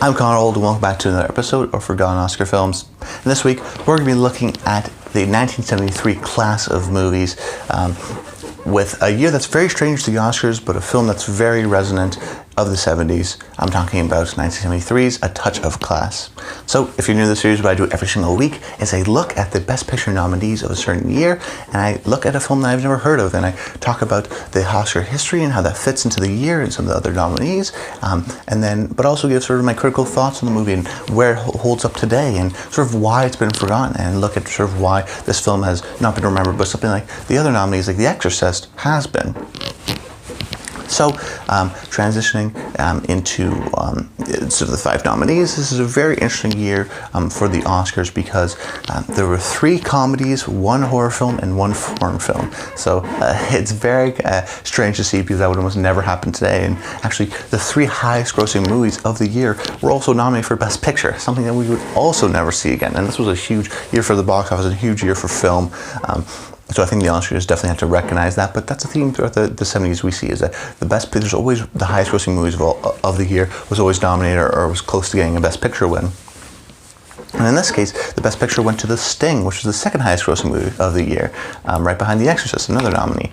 I'm Connor Old and welcome back to another episode of Forgotten Oscar Films. And this week we're going to be looking at the 1973 class of movies with a year that's very strange to the Oscars, but a film that's very resonant of the 70s. I'm talking about 1973's A Touch of Class. So if you're new to the series, what I do every single week is I look at the Best Picture nominees of a certain year, and I look at a film that I've never heard of, and I talk about the Oscar history and how that fits into the year and some of the other nominees, but also give sort of my critical thoughts on the movie and where it holds up today and sort of why it's been forgotten, and look at sort of why this film has not been remembered, but something like the other nominees like The Exorcist has been. So, transitioning into sort of the 5 nominees, this is a very interesting year for the Oscars because there were 3 comedies, 1 horror film, and 1 foreign film. So it's very strange to see because that would almost never happen today. And actually, the 3 highest grossing movies of the year were also nominated for Best Picture, something that we would also never see again. And this was a huge year for the box office, a huge year for film. So I think the Oscars definitely have to recognize that, but that's a theme throughout the 70s we see, is that there's always the highest grossing movies of the year was always nominated or was close to getting a Best Picture win. And in this case, the Best Picture went to The Sting, which was the 2nd highest grossing movie of the year, right behind The Exorcist, another nominee.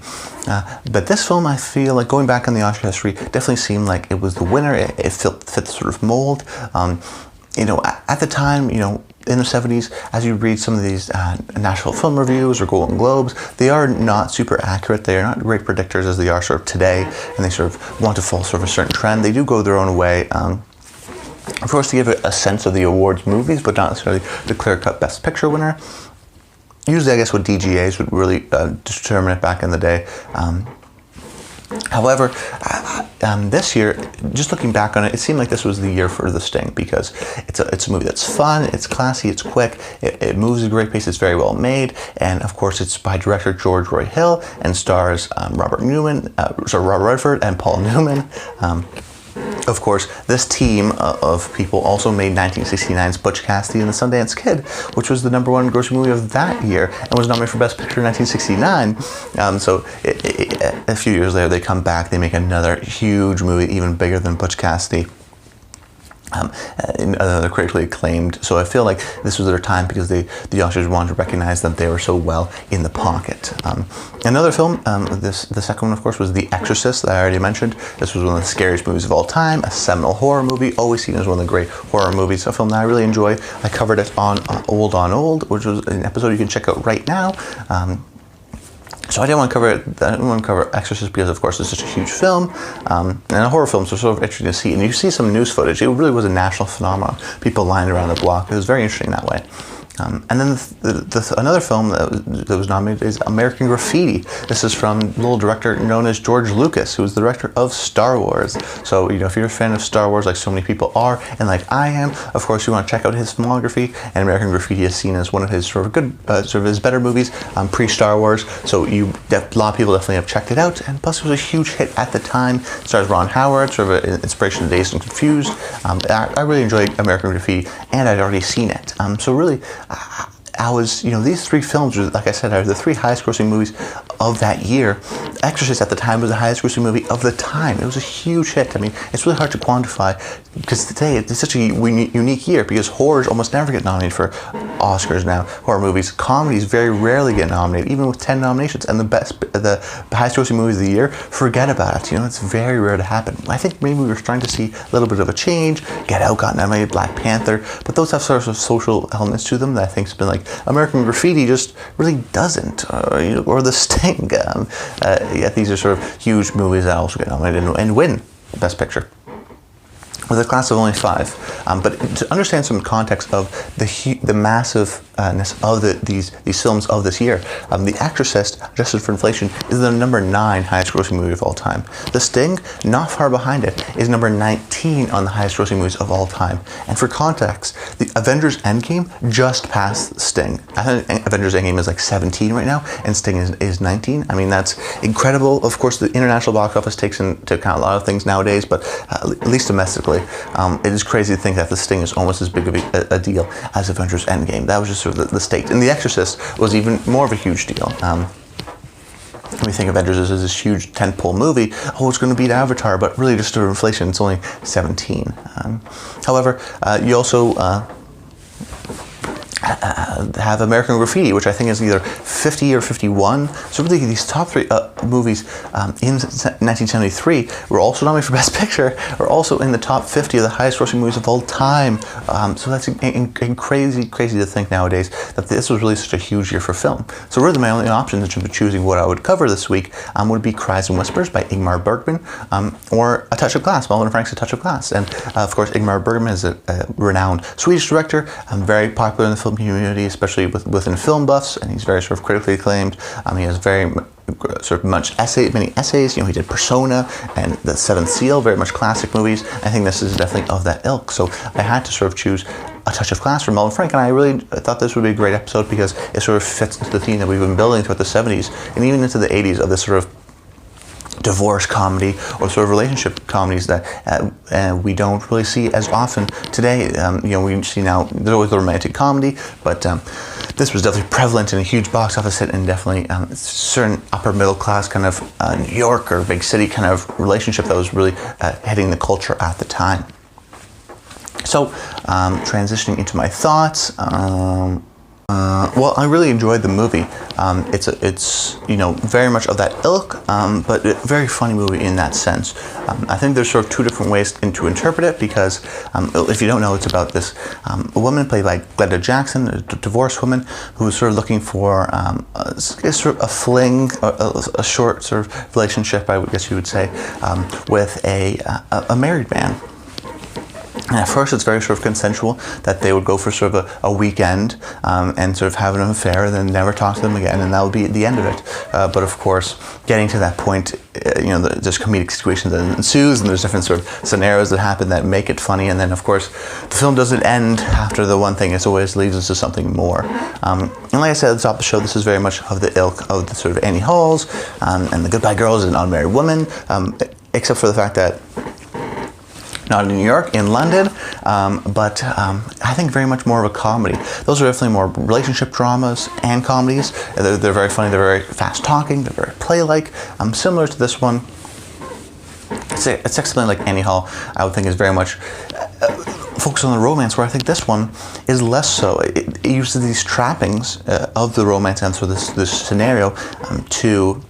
But this film, I feel like, going back on the Oscar history, definitely seemed like it was the winner. It fit the sort of mold. At the time, in the 70s, as you read some of these National Film Reviews or Golden Globes, they are not super accurate. They are not great predictors as they are sort of today, and they sort of want to follow sort of a certain trend. They do go their own way. Of course, to give a sense of the awards movies, but not necessarily the clear-cut Best Picture winner. Usually, I guess, what DGAs would really determine it back in the day. However, this year, just looking back on it, it seemed like this was the year for The Sting because it's a movie that's fun, it's classy, it's quick, it moves at a great pace, it's very well made, and of course it's by director George Roy Hill and stars Robert Redford and Paul Newman. Of course, this team of people also made 1969's Butch Cassidy and the Sundance Kid, which was the #1 grossing movie of that year and was nominated for Best Picture in 1969. So a few years later, they come back, they make another huge movie, even bigger than Butch Cassidy. Another critically acclaimed. So I feel like this was their time because the Oscars wanted to recognize that they were so well in the pocket. Another film, the second one, of course, was The Exorcist that I already mentioned. This was one of the scariest movies of all time, a seminal horror movie, always seen as one of the great horror movies, a film that I really enjoy. I covered it on Old, which was an episode you can check out right now. So I didn't want to cover Exorcist because, of course, it's such a huge film, and a horror films are sort of interesting to see. And you see some news footage. It really was a national phenomenon. People lined around the block. It was very interesting that way. And then another film that was nominated is American Graffiti. This is from a little director known as George Lucas, who was the director of Star Wars. So, if you're a fan of Star Wars, like so many people are, and like I am, of course, you want to check out his filmography. And American Graffiti is seen as one of his sort of good, his better movies pre-Star Wars. So a lot of people definitely have checked it out. And plus, it was a huge hit at the time. It stars Ron Howard, sort of an inspiration to Dazed and Confused. I really enjoyed American Graffiti, and I'd already seen it. So really, I was, these 3 films, like I said, are the 3 highest grossing movies of that year. Exorcist at the time was the highest grossing movie of the time. It was a huge hit. I mean, it's really hard to quantify because today it's such a unique year because horrors almost never get nominated for Oscars now. Horror movies, comedies very rarely get nominated, even with 10 nominations. And the highest grossing movies of the year, forget about it. It's very rare to happen. I think maybe we were starting to see a little bit of a change. Get Out got nominated, Black Panther, but those have sort of social elements to them that I think's been like American Graffiti just really doesn't, or The Sting. Yet these are sort of huge movies that also get nominated and win Best Picture. With a class of only 5, but to understand some context of the massiveness of these films of this year, The Exorcist, adjusted for inflation, is the #9 highest grossing movie of all time. The Sting, not far behind it, is #19 on the highest grossing movies of all time. And for context, the Avengers Endgame just passed Sting. I think Avengers Endgame is like 17 right now, and Sting is 19. I mean, that's incredible. Of course, the international box office takes into account a lot of things nowadays, but at least domestically, it is crazy to think that The Sting is almost as big of a deal as Avengers Endgame. That was just sort of the state. And The Exorcist was even more of a huge deal. we think Avengers is this huge tentpole movie. Oh, it's going to beat Avatar, but really just through inflation, it's only 17. However, you also have American Graffiti, which I think is either 50 or 51. So really these top three movies in 1973 were also nominated for Best Picture, were also in the top 50 of the highest grossing movies of all time. So that's crazy to think nowadays that this was really such a huge year for film. So really my only options in terms of choosing what I would cover this week would be Cries and Whispers by Ingmar Bergman, or A Touch of Glass, Melvin Frank's A Touch of Glass. And of course Ingmar Bergman is a renowned Swedish director, very popular in the film community, especially within film buffs, and he's very sort of critically acclaimed. He has very sort of many essays. He did Persona and The Seventh Seal, very much classic movies. I think this is definitely of that ilk. So I had to sort of choose A Touch of Glass from Melvin Frank, and I really thought this would be a great episode because it sort of fits into the theme that we've been building throughout the 70s and even into the 80s of this sort of divorce comedy or sort of relationship comedies that we don't really see as often today. We see now there's always the romantic comedy, but this was definitely prevalent in a huge box office hit, and definitely certain upper middle class kind of New York or big city kind of relationship that was really hitting the culture at the time. So transitioning into my thoughts. Well, I really enjoyed the movie. It's very much of that ilk, but a very funny movie in that sense. I think there's sort of two different ways to interpret it because if you don't know, it's about this a woman played by Glenda Jackson, a divorced woman who's sort of looking for sort of a fling, a short sort of relationship, I guess you would say, with a married man. And at first it's very sort of consensual that they would go for sort of a weekend and sort of have an affair and then never talk to them again, and that would be the end of it. But of course, getting to that point, there's comedic situations that ensues, and there's different sort of scenarios that happen that make it funny, and then of course the film doesn't end after the one thing. It always leads us to something more. And like I said at the top of the show, this is very much of the ilk of the sort of Annie Halls and The Goodbye Girls and Unmarried Woman, except for the fact that not in New York, in London, but I think very much more of a comedy. Those are definitely more relationship dramas and comedies. They're very funny, they're very fast talking, they're very play-like. Similar to this one, it's something like Annie Hall, I would think is very much focused on the romance, where I think this one is less so. It uses these trappings of the romance and so this scenario to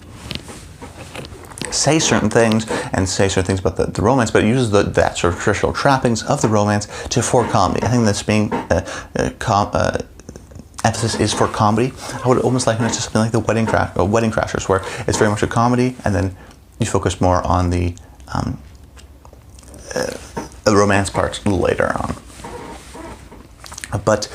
say certain things about the romance, but it uses that sort of traditional trappings of the romance for comedy. I think this being emphasis is for comedy. I would almost liken it to something like the Wedding Crashers, where it's very much a comedy, and then you focus more on the romance parts later on. But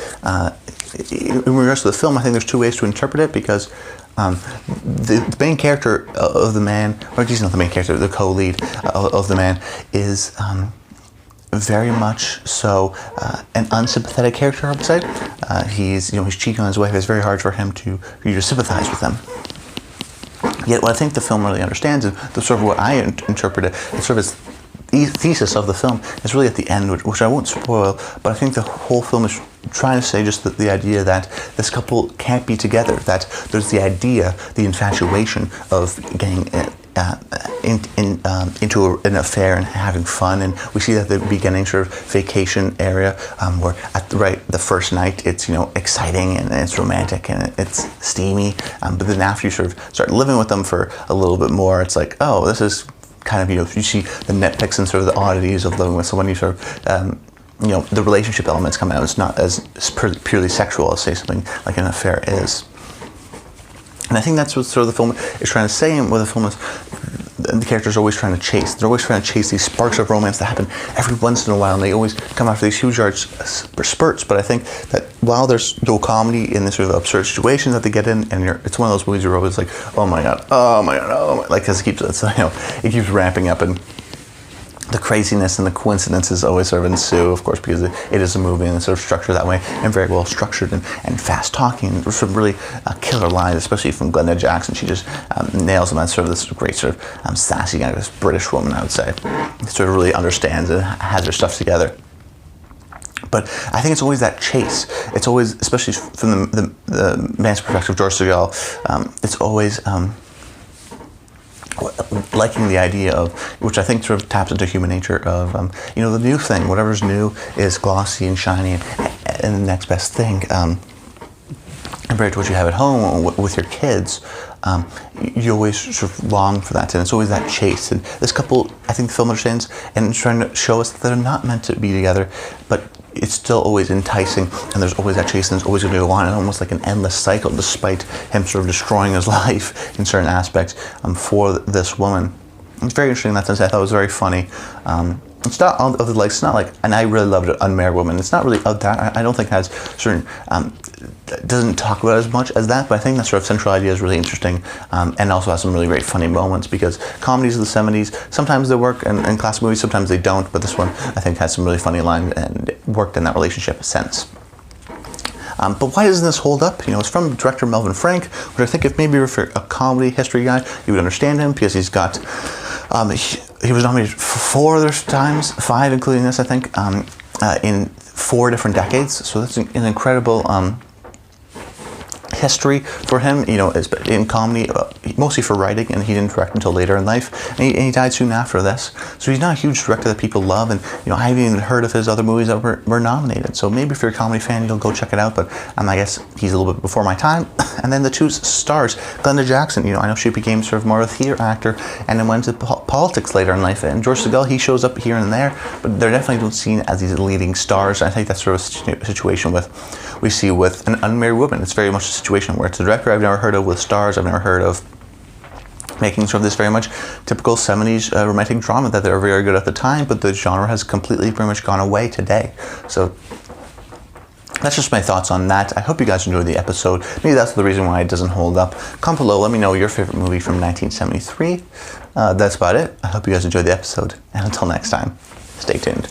in regards to the film, I think there's two ways to interpret it, because the main character of the man, or he's not the main character, the co-lead of the man is very much so an unsympathetic character, I would say. He's cheating on his wife. It's very hard for you to sympathize with him. Yet what I think the film really understands, and the sort of what I interpret it, it's sort of its thesis of the film is really at the end, which I won't spoil, but I think the whole film is trying to say just the idea that this couple can't be together, that there's the idea, the infatuation of getting into an affair and having fun, and we see that at the beginning sort of vacation area where at the first night it's exciting and it's romantic and it's steamy, but then after you sort of start living with them for a little bit more, it's like, oh, this is kind of, you see the nitpicks and sort of the oddities of living with someone. You sort of the relationship elements come out. It's not as purely sexual as, say, something like an affair is. And I think that's what sort of the film is trying to say, and what the film is, the characters are always trying to chase. They're always trying to chase these sparks of romance that happen every once in a while, and they always come after these huge spurts. But I think that while there's no comedy in this sort of absurd situation that they get in, and it's one of those movies where you're always like, oh my god, like, because it keeps ramping up, and the craziness and the coincidences always sort of ensue, of course, because it is a movie and it's sort of structured that way, and very well structured and fast talking, and there's some really killer lines, especially from Glenda Jackson. She just nails them as sort of this great sort of sassy kind of this British woman, I would say. Sort of really understands and has her stuff together. But I think it's always that chase. It's always, especially from the man's perspective, George Segal, it's always liking the idea of, which I think sort of taps into human nature of, the new thing, whatever's new is glossy and shiny and the next best thing. Compared to what you have at home with your kids, you always sort of long for that, and it's always that chase. And this couple, I think the film understands and trying to show us that they're not meant to be together, but it's still always enticing, and there's always that chase, and it's always going to go on, and almost like an endless cycle, despite him sort of destroying his life in certain aspects for this woman. It's very interesting in that sense. I thought it was very funny. It's not of the like. It's not like, and I really loved Unmarried Woman. It's not really of that. I don't think it has certain. Doesn't talk about it as much as that, but I think that sort of central idea is really interesting, and also has some really great funny moments, because comedies of the 70s, sometimes they work, and classic movies, sometimes they don't, but this one I think has some really funny lines and worked in that relationship sense. But why doesn't this hold up? It's from director Melvin Frank, which I think if maybe you're a comedy history guy, you would understand him, because he's got, he was nominated 4 other times, 5 including this, I think, in 4 different decades. So that's an incredible history for him, in comedy, mostly for writing, and he didn't direct until later in life, and he died soon after this. So he's not a huge director that people love, and I haven't even heard of his other movies that were nominated. So maybe if you're a comedy fan, you'll go check it out, but I guess he's a little bit before my time. And then the 2 stars, Glenda Jackson, I know she became sort of more of a theater actor, and then went to politics later in life, and George Segal, he shows up here and there, but they're definitely not seen as these leading stars. I think that's sort of a situation we see with An Unmarried Woman. It's very much a situation where it's a director I've never heard of with stars I've never heard of, making sort of this very much typical 70s romantic drama that they're very good at the time, but the genre has completely pretty much gone away today. So that's just my thoughts on that. I hope you guys enjoyed the episode. Maybe that's the reason why it doesn't hold up. Comment below, let me know your favorite movie from 1973. That's about it. I hope you guys enjoyed the episode, and until next time, stay tuned.